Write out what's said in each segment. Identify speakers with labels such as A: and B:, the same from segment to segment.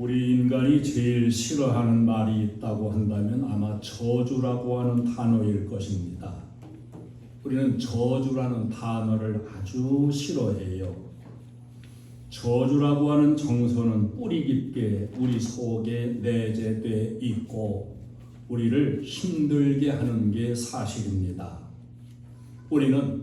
A: 우리 인간이 제일 싫어하는 말이 있다고 한다면 아마 저주라고 하는 단어일 것입니다. 우리는 저주라는 단어를 아주 싫어해요. 저주라고 하는 정서는 뿌리 깊게 우리 속에 내재돼 있고 우리를 힘들게 하는 게 사실입니다. 우리는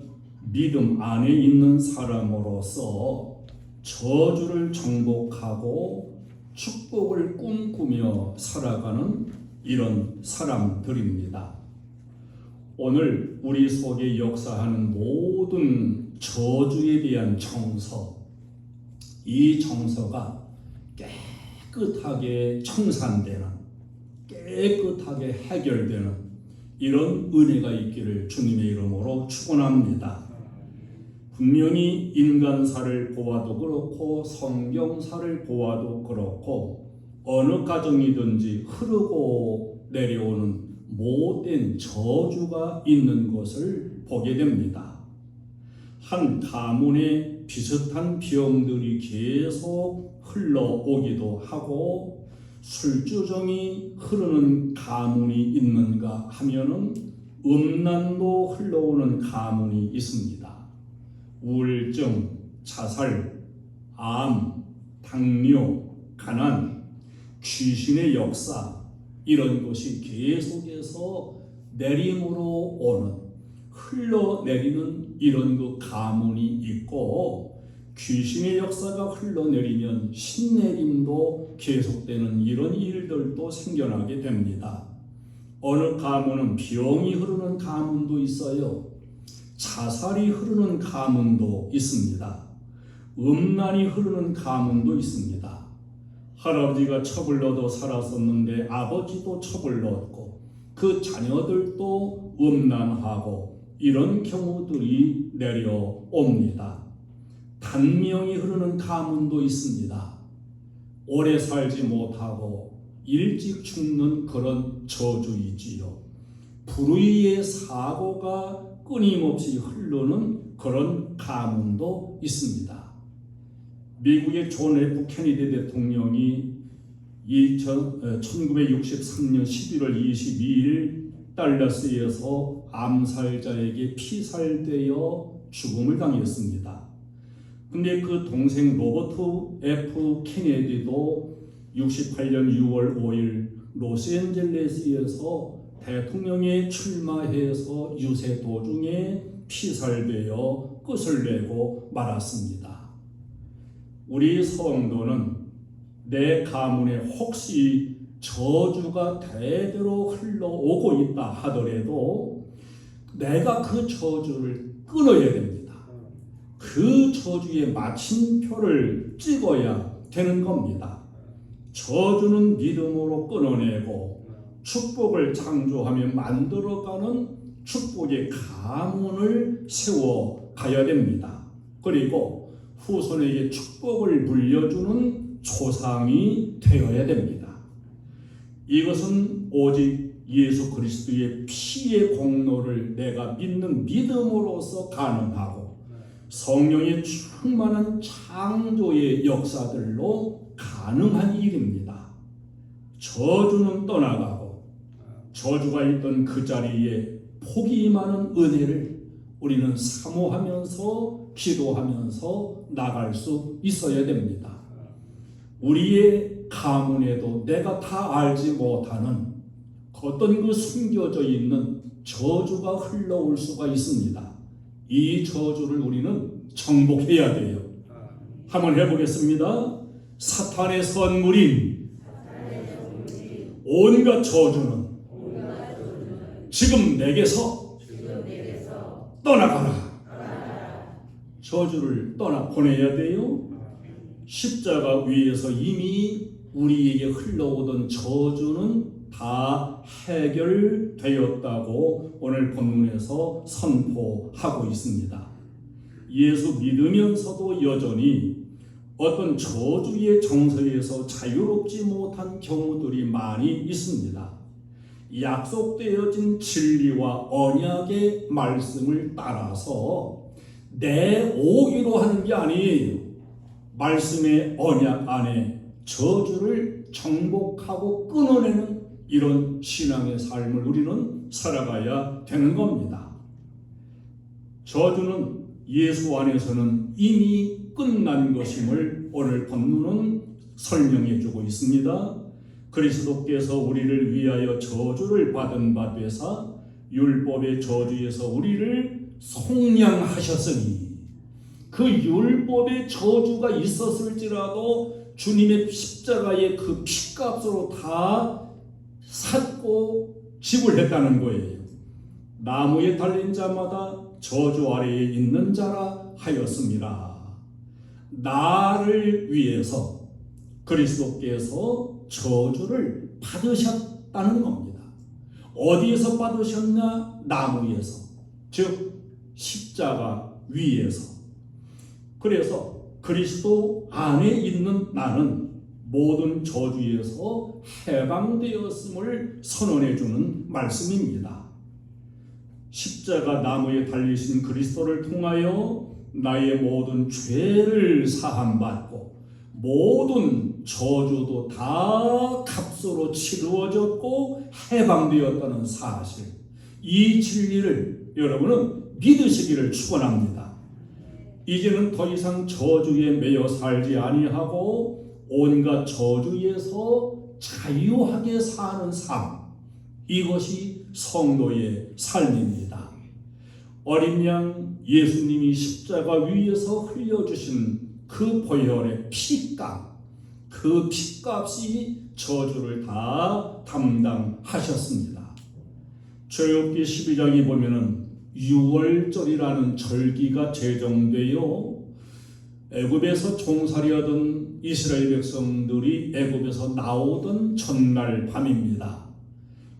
A: 믿음 안에 있는 사람으로서 저주를 정복하고 축복을 꿈꾸며 살아가는 이런 사람들입니다. 오늘 우리 속에 역사하는 모든 저주에 대한 정서, 이 정서가 깨끗하게 청산되는, 깨끗하게 해결되는 이런 은혜가 있기를 주님의 이름으로 축원합니다. 분명히 인간사를 보아도 그렇고 성경사를 보아도 그렇고 어느 가정이든지 흐르고 내려오는 못된 저주가 있는 것을 보게 됩니다. 한 가문에 비슷한 병들이 계속 흘러오기도 하고 술주정이 흐르는 가문이 있는가 하면은 음란도 흘러오는 가문이 있습니다. 우울증, 자살, 암, 당뇨, 가난, 귀신의 역사 이런 것이 계속해서 내림으로 오는 흘러내리는 이런 그 가문이 있고 귀신의 역사가 흘러내리면 신내림도 계속되는 이런 일들도 생겨나게 됩니다. 어느 가문은 병이 흐르는 가문도 있어요. 자살이 흐르는 가문도 있습니다. 음란이 흐르는 가문도 있습니다. 할아버지가 첩을 넣어도 살았었는데 아버지도 첩을 넣었고 그 자녀들도 음란하고 이런 경우들이 내려옵니다. 단명이 흐르는 가문도 있습니다. 오래 살지 못하고 일찍 죽는 그런 저주이지요. 불의의 사고가 끊임없이 흐르는 그런 가문도 있습니다. 미국의 존 F 케네디 대통령이 1963년 11월 22일 달라스에서 암살자에게 피살되어 죽음을 당했습니다. 근데 그 동생 로버트 F 케네디도 68년 6월 5일 로스앤젤레스에서 대통령에 출마해서 유세 도중에 피살되어 끝을 내고 말았습니다. 우리 성도는 내 가문에 혹시 저주가 대대로 흘러오고 있다 하더라도 내가 그 저주를 끊어야 됩니다. 그 저주의 마침표를 찍어야 되는 겁니다. 저주는 믿음으로 끊어내고 축복을 창조하며 만들어가는 축복의 가문을 세워가야 됩니다. 그리고 후손에게 축복을 물려주는 조상이 되어야 됩니다. 이것은 오직 예수 그리스도의 피의 공로를 내가 믿는 믿음으로서 가능하고 성령의 충만한 창조의 역사들로 가능한 일입니다. 저주는 떠나가고 저주가 있던 그 자리에 복이 많은 은혜를 우리는 사모하면서 기도하면서 나갈 수 있어야 됩니다. 우리의 가문에도 내가 다 알지 못하는 어떤 그 숨겨져 있는 저주가 흘러올 수가 있습니다. 이 저주를 우리는 정복해야 돼요. 한번 해보겠습니다. 사탄의 선물인 온갖 저주는 지금 내게서 떠나가라. 저주를 떠나보내야 돼요. 십자가 위에서 이미 우리에게 흘러오던 저주는 다 해결되었다고 오늘 본문에서 선포하고 있습니다. 예수 믿으면서도 여전히 어떤 저주의 정서에서 자유롭지 못한 경우들이 많이 있습니다. 약속되어진 진리와 언약의 말씀을 따라서 내 오기로 하는 게 아니에요. 말씀의 언약 안에 저주를 정복하고 끊어내는 이런 신앙의 삶을 우리는 살아가야 되는 겁니다. 저주는 예수 안에서는 이미 끝난 것임을 오늘 본문은 설명해 주고 있습니다. 그리스도께서 우리를 위하여 저주를 받은 바 되사 율법의 저주에서 우리를 속량하셨으니, 그 율법의 저주가 있었을지라도 주님의 십자가의 그 피값으로 다 샀고 지불했다는 거예요. 나무에 달린 자마다 저주 아래에 있는 자라 하였습니다. 나를 위해서 그리스도께서 저주를 받으셨다는 겁니다. 어디에서 받으셨냐? 나무에서, 즉 십자가 위에서. 그래서 그리스도 안에 있는 나는 모든 저주에서 해방되었음을 선언해 주는 말씀입니다. 십자가 나무에 달리신 그리스도를 통하여 나의 모든 죄를 사함받고 모든 저주도 다 값으로 치루어졌고 해방되었다는 사실, 이 진리를 여러분은 믿으시기를 축원합니다. 이제는 더 이상 저주에 매여 살지 아니하고 온갖 저주에서 자유하게 사는 삶, 이것이 성도의 삶입니다. 어린 양 예수님이 십자가 위에서 흘려주신 그 보혈의 피값, 그 피값이 저주를 다 담당하셨습니다. 출애굽기 12장에 보면은 유월절이라는 절기가 제정되어 애굽에서 종살이하던 이스라엘 백성들이 애굽에서 나오던 전날 밤입니다.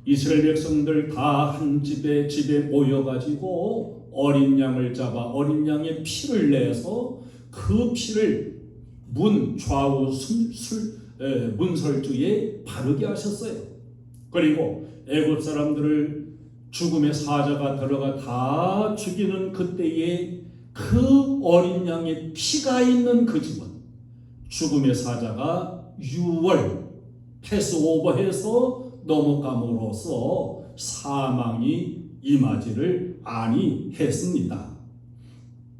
A: 이스라엘 백성들 다 한 집에 모여가지고 어린 양을 잡아 어린 양의 피를 내서 그 피를 문 좌우 문설주에 바르게 하셨어요. 그리고 애굽 사람들을 죽음의 사자가 들어가 다 죽이는 그때에 그 어린 양의 피가 있는 그 집은 죽음의 사자가 유월 패스오버해서 넘어감으로써 사망이 임하지를 아니했습니다.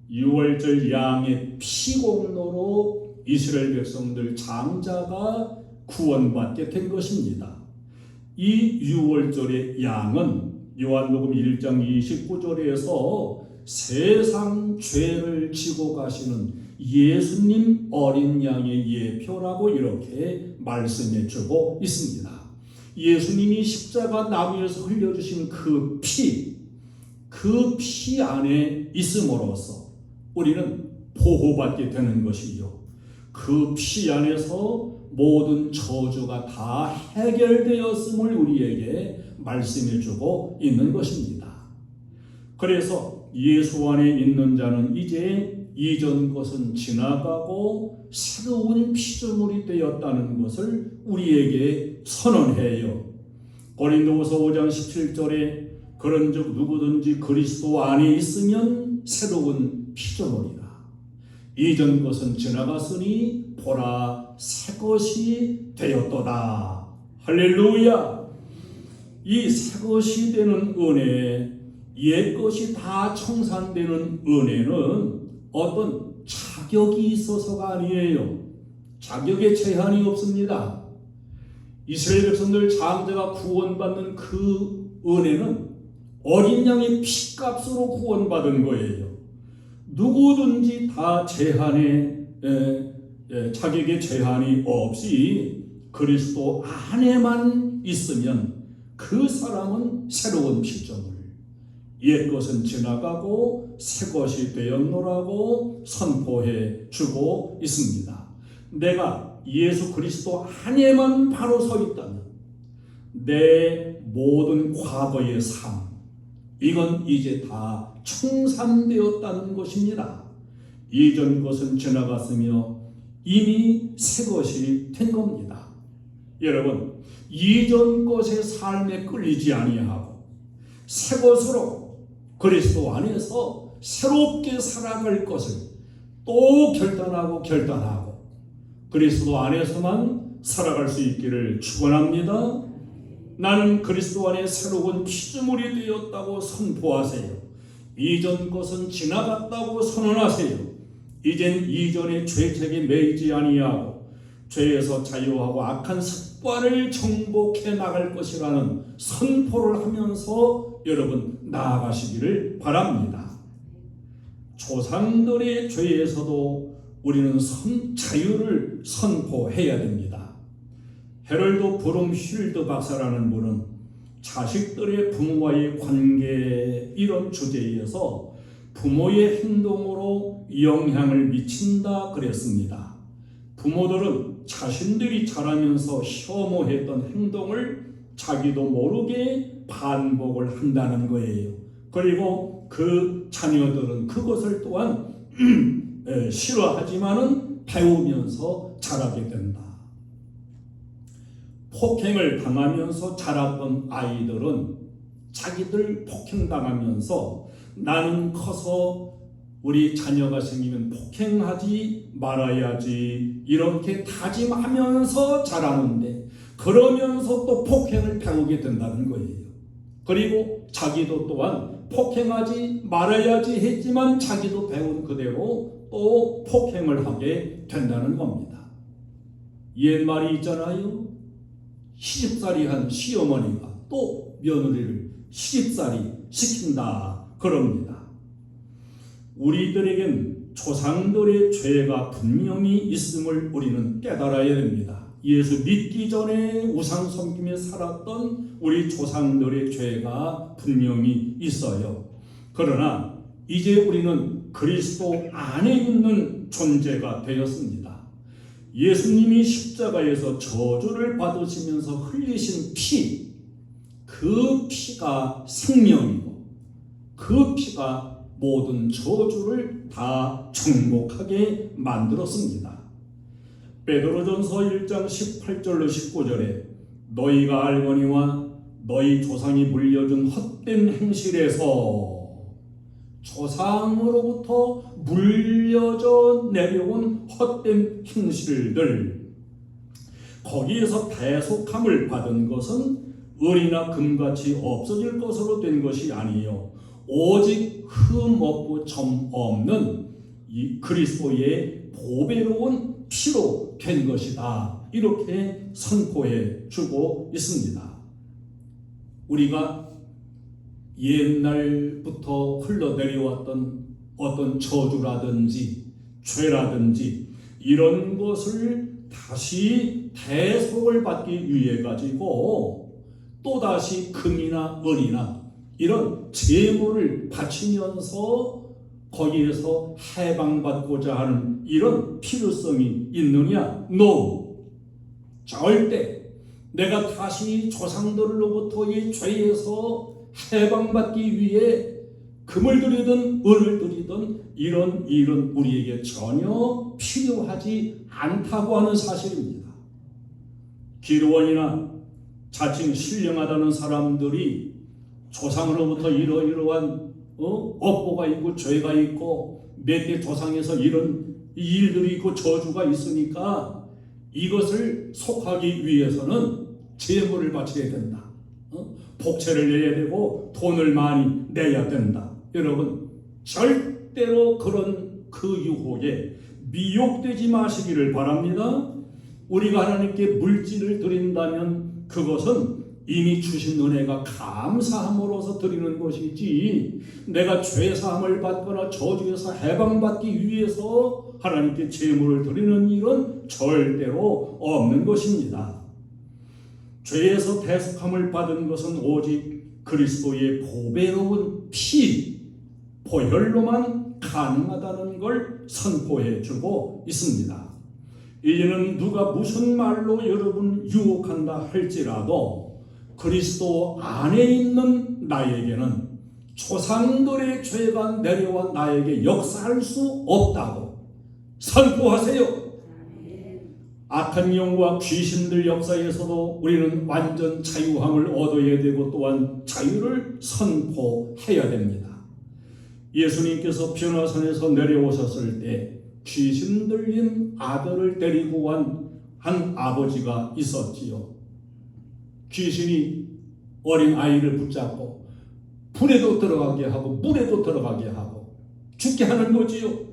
A: 유월절 양의 피공로로 이스라엘 백성들 장자가 구원받게 된 것입니다. 이 유월절의 양은 요한복음 1장 29절에서 세상 죄를 지고 가시는 예수님 어린 양의 예표라고 이렇게 말씀해 주고 있습니다. 예수님이 십자가 나무에서 흘려주신 그 피 안에 있음으로써 우리는 보호받게 되는 것이요, 그 피 안에서 모든 저주가 다 해결되었음을 우리에게 말씀해 주고 있는 것입니다. 그래서 예수 안에 있는 자는 이제 이전 것은 지나가고 새로운 피조물이 되었다는 것을 우리에게 선언해요. 고린도후서 5장 17절에 그런즉 누구든지 그리스도 안에 있으면 새로운 피조물이라. 이전 것은 지나갔으니 보라 새 것이 되었도다. 할렐루야. 이 새 것이 되는 은혜, 옛 것이 다 청산되는 은혜는 어떤 자격이 있어서가 아니에요. 자격에 제한이 없습니다. 이스라엘 백성들 장자가 구원받는 그 은혜는 어린 양의 피값으로 구원받은 거예요. 누구든지 다 자격에 제한이 없이 그리스도 안에만 있으면 그 사람은 새로운 피조물, 옛 것은 지나가고 새 것이 되었노라고 선포해 주고 있습니다. 내가 예수 그리스도 안에만 바로 서 있다면 내 모든 과거의 삶, 이건 이제 다 청산되었다는 것입니다. 이전 것은 지나갔으며 이미 새 것이 된 겁니다. 여러분, 이전 것의 삶에 끌리지 아니하고 새 것으로 그리스도 안에서 새롭게 살아갈 것을 또 결단하고 그리스도 안에서만 살아갈 수 있기를 축원합니다. 나는 그리스도 안에 새로운 피조물이 되었다고 선포하세요. 이전 것은 지나갔다고 선언하세요. 이젠 이전의 죄책에 매이지 아니하고 죄에서 자유하고 악한 습관을 정복해 나갈 것이라는 선포를 하면서 여러분 나아가시기를 바랍니다. 조상들의 죄에서도 우리는 자유를 선포해야 됩니다. 헤럴드 브룸필드 박사라는 분은 자식들의 부모와의 관계 이런 주제에서 부모의 행동으로 영향을 미친다 그랬습니다. 부모들은 자신들이 자라면서 혐오했던 행동을 자기도 모르게 반복을 한다는 거예요. 그리고 그 자녀들은 그것을 또한 싫어하지만은 배우면서 자라게 된다. 폭행을 당하면서 자랐던 아이들은 자기들 폭행당하면서 나는 커서 우리 자녀가 생기면 폭행하지 말아야지 이렇게 다짐하면서 자라는데 그러면서 또 폭행을 배우게 된다는 거예요. 그리고 자기도 또한 폭행하지 말아야지 했지만 자기도 배운 그대로 또 폭행을 하게 된다는 겁니다. 옛말이 있잖아요. 시집살이 한 시어머니가 또 며느리를 시집살이 시킨다 그럽니다. 우리들에겐 조상들의 죄가 분명히 있음을 우리는 깨달아야 됩니다. 예수 믿기 전에 우상 섬기며 살았던 우리 조상들의 죄가 분명히 있어요. 그러나 이제 우리는 그리스도 안에 있는 존재가 되었습니다. 예수님이 십자가에서 저주를 받으시면서 흘리신 피, 그 피가 생명이고 그 피가 모든 저주를 다 정복하게 만들었습니다. 베드로전서 1장 18절로 19절에 너희가 알거니와 너희 조상이 물려준 헛된 행실에서 조상으로부터 물려져 내려온 헛된 행실들 거기에서 대속함을 받은 것은 은이나 금같이 없어질 것으로 된 것이 아니요 오직 흠 없고 점 없는 이 그리스도의 보배로운 피로 된 것이다. 이렇게 선포해 주고 있습니다. 우리가 옛날부터 흘러내려왔던 어떤 저주라든지 죄라든지 이런 것을 다시 대속을 받기 위해 가지고 또다시 금이나 은이나 이런 제물을 바치면서 거기에서 해방받고자 하는 이런 필요성이 있느냐? No. 절대 내가 다시 조상들로부터의 죄에서 해방받기 위해 금을 드리든 은을 드리든 이런 일은 우리에게 전혀 필요하지 않다고 하는 사실입니다. 기도원이나 자칭 신령하다는 사람들이 조상으로부터 이러이러한 업보가 있고 죄가 있고 몇 대 조상에서 이런 일들이 있고 저주가 있으니까 이것을 속하기 위해서는 제물을 바쳐야 된다. 복채를 내야 되고 돈을 많이 내야 된다. 여러분 절대로 그런 그 유혹에 미혹되지 마시기를 바랍니다. 우리가 하나님께 물질을 드린다면 그것은 이미 주신 은혜가 감사함으로서 드리는 것이지 내가 죄사함을 받거나 저주에서 해방받기 위해서 하나님께 제물을 드리는 일은 절대로 없는 것입니다. 죄에서 대속함을 받은 것은 오직 그리스도의 보배로운 피, 보혈로만 가능하다는 걸 선포해 주고 있습니다. 이제는 누가 무슨 말로 여러분 유혹한다 할지라도 그리스도 안에 있는 나에게는 조상들의 죄가 내려와 나에게 역사할 수 없다고 선포하세요. 악한 영과 귀신들 역사에서도 우리는 완전 자유함을 얻어야 되고 또한 자유를 선포해야 됩니다. 예수님께서 변화산에서 내려오셨을 때 귀신 들린 아들을 데리고 한 아버지가 있었지요. 귀신이 어린 아이를 붙잡고 불에도 들어가게 하고 물에도 들어가게 하고 죽게 하는 거지요.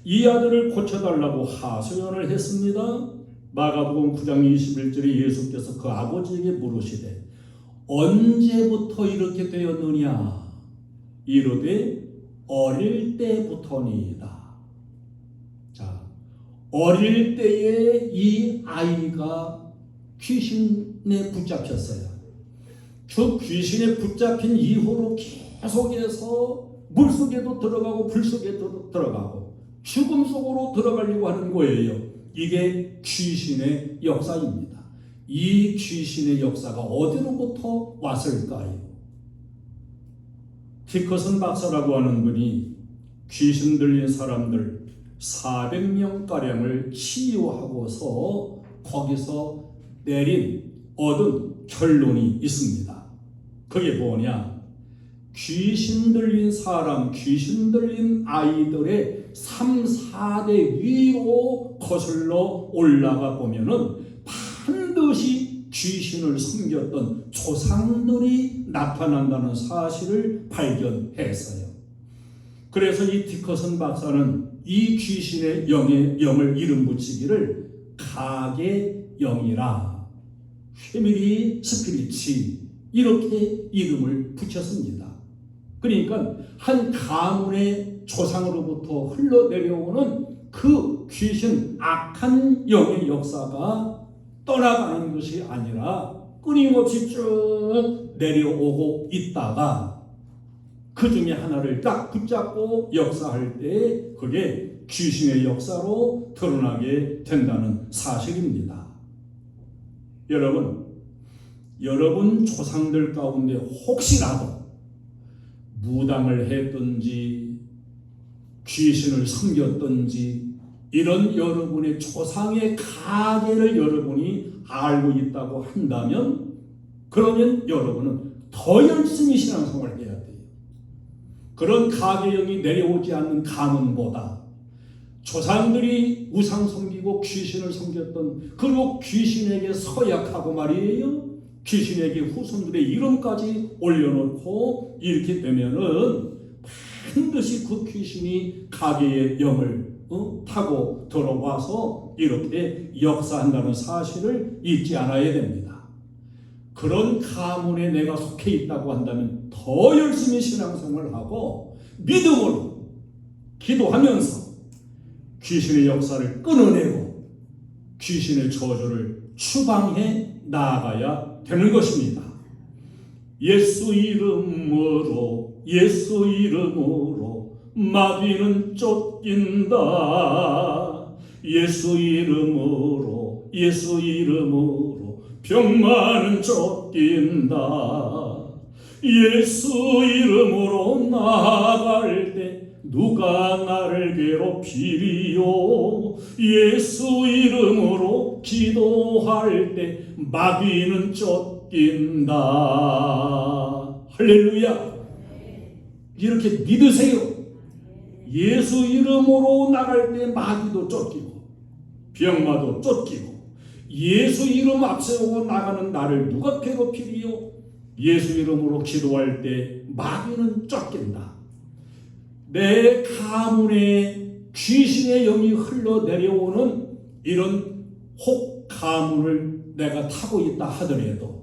A: 이 아들을 고쳐달라고 하소연을 했습니다. 마가복음 9장 21절에 예수께서 그 아버지에게 물으시되 언제부터 이렇게 되었느냐? 이르되 어릴 때부터니이다. 자, 어릴 때에 이 아이가 귀신에 붙잡혔어요. 그 귀신에 붙잡힌 이후로 계속해서 물속에도 들어가고 불속에도 들어가고 죽음 속으로 들어가려고 하는 거예요. 이게 귀신의 역사입니다. 이 귀신의 역사가 어디로부터 왔을까요? 디커슨 박사라고 하는 분이 귀신 들린 사람들 400명가량을 치유하고서 거기서 얻은 결론이 있습니다. 그게 뭐냐? 귀신 들린 사람, 귀신 들린 아이들의 3, 4대 위로 거슬러 올라가 보면은 반드시 귀신을 섬겼던 조상들이 나타난다는 사실을 발견했어요. 그래서 이 디커슨 박사는 이 귀신의 영을 이름 붙이기를 가게영이라 패밀리 스피릿이 이렇게 이름을 붙였습니다. 그러니까 한 가문의 조상으로부터 흘러내려오는 그 귀신 악한 영의 역사가 떠나가는 것이 아니라 끊임없이 쭉 내려오고 있다가 그 중에 하나를 딱 붙잡고 역사할 때 그게 귀신의 역사로 드러나게 된다는 사실입니다. 여러분 조상들 가운데 혹시라도 무당을 했든지 귀신을 섬겼든지 이런 여러분의 조상의 가계를 여러분이 알고 있다고 한다면 그러면 여러분은 더 열심히 신앙생활을 해야 돼요. 그런 가계영이 내려오지 않는 가문보다 조상들이 우상 섬기고 귀신을 섬겼던 그리고 귀신에게 서약하고 말이에요. 귀신에게 후손들의 이름까지 올려놓고 이렇게 되면은 반드시 그 귀신이 가계의 영을 타고 들어와서 이렇게 역사한다는 사실을 잊지 않아야 됩니다. 그런 가문에 내가 속해 있다고 한다면 더 열심히 신앙생활을 하고 믿음으로 기도하면서 귀신의 역사를 끊어내고 귀신의 저주를 추방해 나아가야 되는 것입니다. 예수 이름으로 마귀는 쫓긴다. 예수 이름으로 병마는 쫓긴다. 예수 이름으로 나아갈 때 누가 나를 괴롭히리요. 예수 이름으로 기도할 때 마귀는 쫓긴다. 할렐루야. 이렇게 믿으세요. 예수 이름으로 나갈 때 마귀도 쫓기고 병마도 쫓기고 예수 이름 앞세우고 나가는 나를 누가 괴롭히리요. 예수 이름으로 기도할 때 마귀는 쫓긴다. 내 가문에 귀신의 영이 흘러내려오는 이런 혹 가문을 내가 타고 있다 하더라도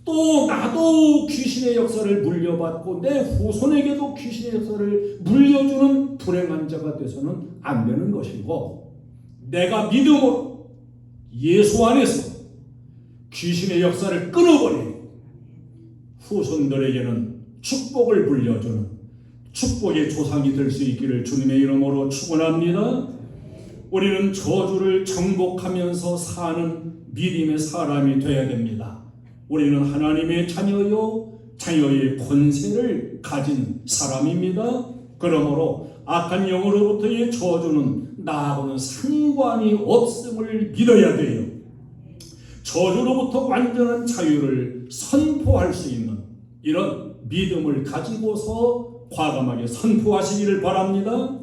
A: 또 나도 귀신의 역사를 물려받고 내 후손에게도 귀신의 역사를 물려주는 불행한 자가 돼서는 안 되는 것이고 내가 믿음으로 예수 안에서 귀신의 역사를 끊어버리고 후손들에게는 축복을 물려주는 축복의 조상이 될 수 있기를 주님의 이름으로 축원합니다. 우리는 저주를 정복하면서 사는 믿음의 사람이 되어야 됩니다. 우리는 하나님의 자녀의 권세를 가진 사람입니다. 그러므로 악한 영으로부터의 저주는 나하고는 상관이 없음을 믿어야 돼요. 저주로부터 완전한 자유를 선포할 수 있는 이런 믿음을 가지고서 과감하게 선포하시기를 바랍니다.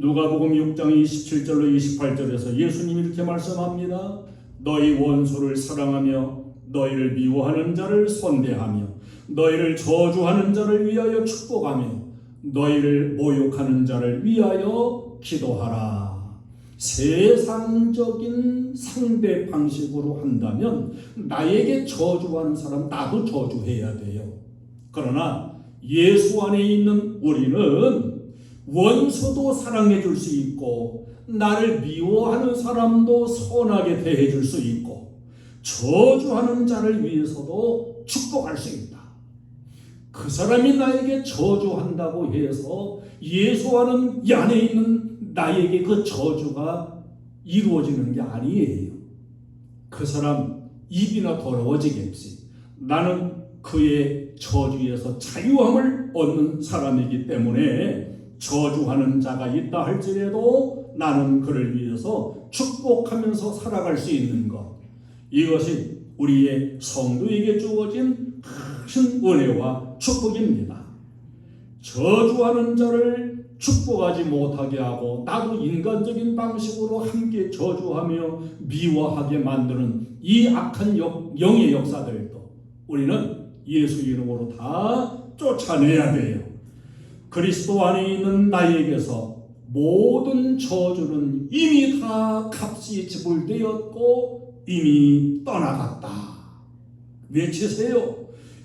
A: 누가복음 6장 27절로 28절에서 예수님이 이렇게 말씀합니다. 너희 원수를 사랑하며 너희를 미워하는 자를 선대하며 너희를 저주하는 자를 위하여 축복하며 너희를 모욕하는 자를 위하여 기도하라. 세상적인 상대 방식으로 한다면 나에게 저주하는 사람 나도 저주해야 돼요. 그러나 예수 안에 있는 우리는 원수도 사랑해 줄 수 있고 나를 미워하는 사람도 선하게 대해 줄 수 있고 저주하는 자를 위해서도 축복할 수 있다. 그 사람이 나에게 저주한다고 해서 예수 안에 있는 나에게 그 저주가 이루어지는 게 아니에요. 그 사람 입이나 더러워지겠지. 나는 그의 저주에서 자유함을 얻는 사람이기 때문에 저주하는 자가 있다 할지라도 나는 그를 위해서 축복하면서 살아갈 수 있는 것. 이것이 우리의 성도에게 주어진 큰 은혜와 축복입니다. 저주하는 자를 축복하지 못하게 하고 나도 인간적인 방식으로 함께 저주하며 미워하게 만드는 이 악한 영의 역사들도 우리는 예수 이름으로 다 쫓아내야 돼요. 그리스도 안에 있는 나에게서 모든 저주는 이미 다 값이 지불되었고 이미 떠나갔다. 외치세요.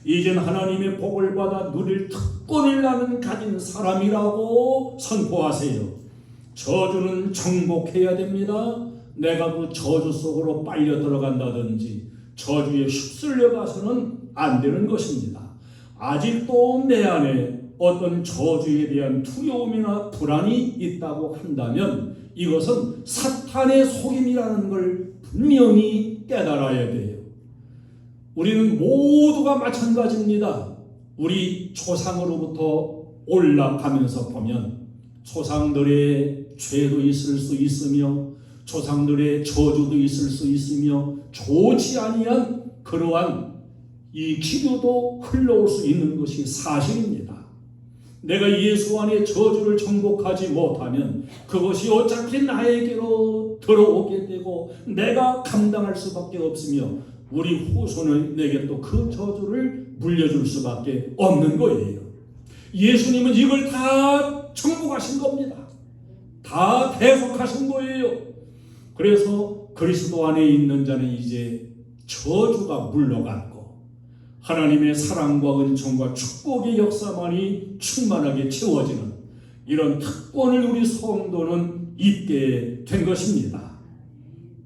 A: 이젠 하나님의 복을 받아 누릴 특권을 나는 가진 사람이라고 선포하세요. 저주는 정복해야 됩니다. 내가 그 저주 속으로 빨려 들어간다든지 저주에 휩쓸려 가서는 안 되는 것입니다. 아직도 내 안에 어떤 저주에 대한 두려움이나 불안이 있다고 한다면 이것은 사탄의 속임이라는 걸 분명히 깨달아야 돼요. 우리는 모두가 마찬가지입니다. 우리 조상으로부터 올라가면서 보면 조상들의 죄도 있을 수 있으며 조상들의 저주도 있을 수 있으며 좋지 아니한 그러한 이 기류도 흘러올 수 있는 것이 사실입니다. 내가 예수 안에 저주를 정복하지 못하면 그것이 어차피 나에게로 들어오게 되고 내가 감당할 수밖에 없으며 우리 후손에게 또 그 저주를 물려줄 수밖에 없는 거예요. 예수님은 이걸 다 정복하신 겁니다. 다 대속하신 거예요. 그래서 그리스도 안에 있는 자는 이제 저주가 물러갔고 하나님의 사랑과 은총과 축복의 역사만이 충만하게 채워지는 이런 특권을 우리 성도는 입게 된 것입니다.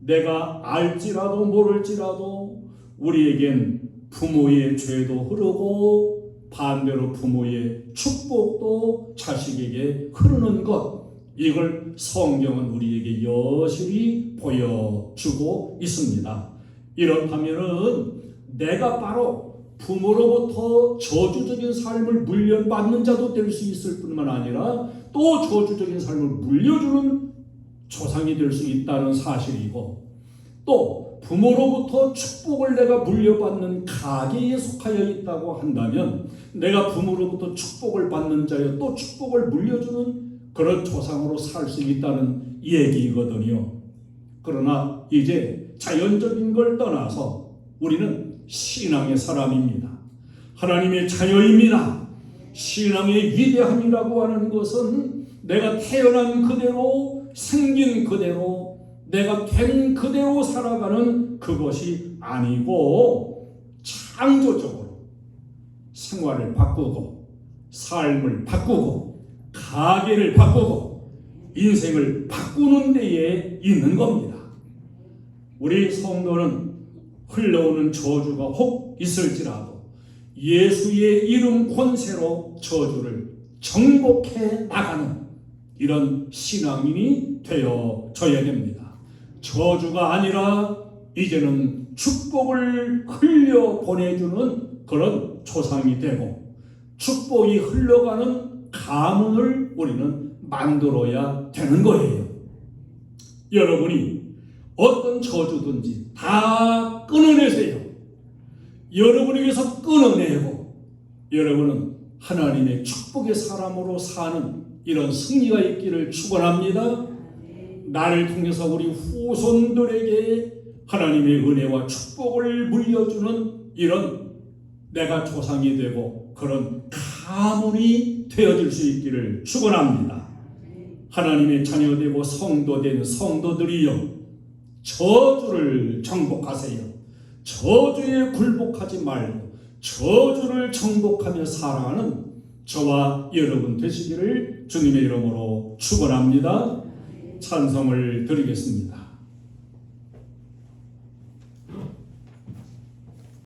A: 내가 알지라도 모를지라도 우리에겐 부모의 죄도 흐르고 반대로 부모의 축복도 자식에게 흐르는 것, 이걸 성경은 우리에게 여실히 보여주고 있습니다. 이렇다면은 내가 바로 부모로부터 저주적인 삶을 물려받는 자도 될 수 있을 뿐만 아니라 또 저주적인 삶을 물려주는 조상이 될 수 있다는 사실이고 또 부모로부터 축복을 내가 물려받는 가계에 속하여 있다고 한다면 내가 부모로부터 축복을 받는 자여 또 축복을 물려주는 그런 조상으로 살 수 있다는 얘기거든요. 그러나 이제 자연적인 걸 떠나서 우리는 신앙의 사람입니다. 하나님의 자녀입니다. 신앙의 위대함이라고 하는 것은 내가 태어난 그대로 생긴 그대로 내가 된 그대로 살아가는 그것이 아니고 창조적으로 생활을 바꾸고 삶을 바꾸고 가계를 바꾸고 인생을 바꾸는 데에 있는 겁니다. 우리 성도는 흘러오는 저주가 혹 있을지라도 예수의 이름 권세로 저주를 정복해 나가는 이런 신앙인이 되어져야 됩니다. 저주가 아니라 이제는 축복을 흘려보내주는 그런 조상이 되고 축복이 흘러가는 가문을 우리는 만들어야 되는 거예요. 여러분이 어떤 저주든지 다 끊어내세요. 여러분에게서 끊어내고 여러분은 하나님의 축복의 사람으로 사는 이런 승리가 있기를 축원합니다. 나를 통해서 우리 후손들에게 하나님의 은혜와 축복을 물려주는 이런 내가 조상이 되고 그런 가문이 되어질 수 있기를 축원합니다. 하나님의 자녀되고 성도된 성도들이여, 저주를 정복하세요. 저주에 굴복하지 말고 저주를 정복하며 살아가는 저와 여러분 되시기를 주님의 이름으로 축원합니다. 찬송을 드리겠습니다.